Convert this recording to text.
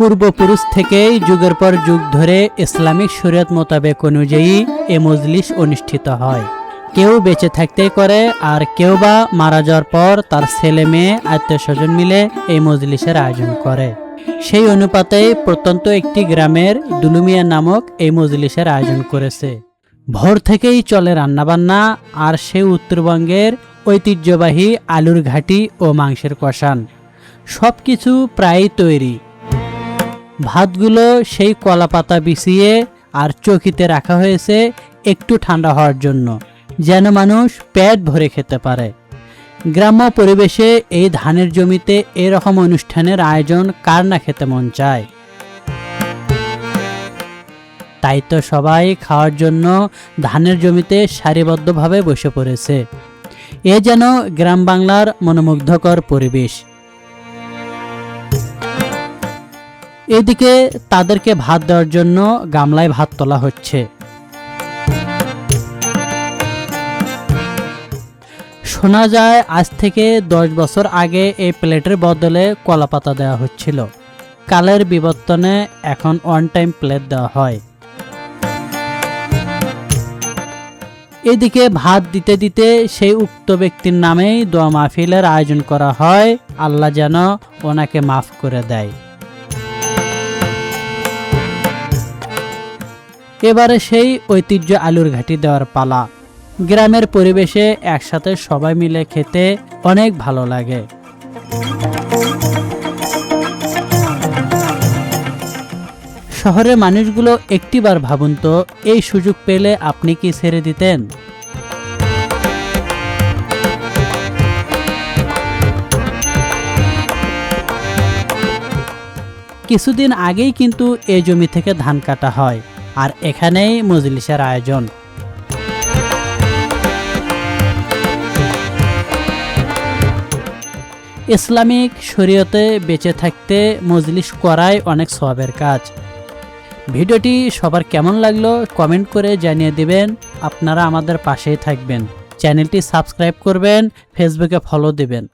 পূর্বপুরুষ থেকেই যুগের পর যুগ ধরে ইসলামিক শরীয়ত মোতাবেক অনুযায়ী এ মজলিস অনুষ্ঠিত হয়। কেউ বেঁচে থাকতেই করে, আর কেউ বা মারা যাওয়ার পর তার ছেলে মেয়ে আত্মীয় স্বজন মিলে এই মজলিসের আয়োজন করে। সেই অনুপাতে প্রত্যন্ত একটি গ্রামের দুলুমিয়া নামক এই মজলিসের আয়োজন করেছে। ভোর থেকেই চলে রান্নাবান্না, আর সে উত্তরবঙ্গের ঐতিহ্যবাহী আলুর ঘাটি ও মাংসের কষান সব কিছু প্রায় তৈরি। ভাতগুলো সেই কলা পাতা বিছিয়ে আর চৌকিতে রাখা হয়েছে একটু ঠান্ডা হওয়ার জন্য, যেন মানুষ পেট ভরে খেতে পারে। গ্রাম্য পরিবেশে এই ধানের জমিতে এরকম অনুষ্ঠানের আয়োজন কার না খেতে মন চায়। তাই তো সবাই খাওয়ার জন্য ধানের জমিতে সারিবদ্ধভাবে বসে পড়েছে। এ যেন গ্রাম বাংলার মনোমুগ্ধকর পরিবেশ। এদিকে তাদেরকে ভাত দেওয়ার জন্য গামলায় ভাত তোলা হচ্ছে। শোনা যায় আজ থেকে 10 বছর আগে এই প্লেটের বদলে কলাপাতা দেওয়া হচ্ছিল। কালের বিবর্তনে এখন ওয়ান টাইম প্লেট দেওয়া হয়। এদিকে ভাত দিতে দিতে সেই উক্ত ব্যক্তির নামেই দোয়া মাহফিলের আয়োজন করা হয়, আল্লাহ যেন ওনাকে মাফ করে দেয়। এবারে সেই ঐতিহ্য আলুর ঘাটি দেওয়ার পালা। গ্রামের পরিবেশে একসাথে সবাই মিলে খেতে অনেক ভালো লাগে। শহরের মানুষগুলো একটিবার ভাবুন তো, এই সুযোগ পেলে আপনি কি ছেড়ে দিতেন? কিছুদিন আগেই কিন্তু এই জমি থেকে ধান কাটা হয়, আর এখানেই মজলিসের আয়োজন। ইসলামিক শরীয়তে বেঁচে থাকতে মজলিস করাই অনেক সওয়াবের কাজ। ভিডিওটি সবার কেমন লাগলো কমেন্ট করে জানিয়ে দিবেন। আপনারা আমাদের পাশেই থাকবেন, চ্যানেলটি সাবস্ক্রাইব করবেন, ফেসবুকে ফলো দিবেন।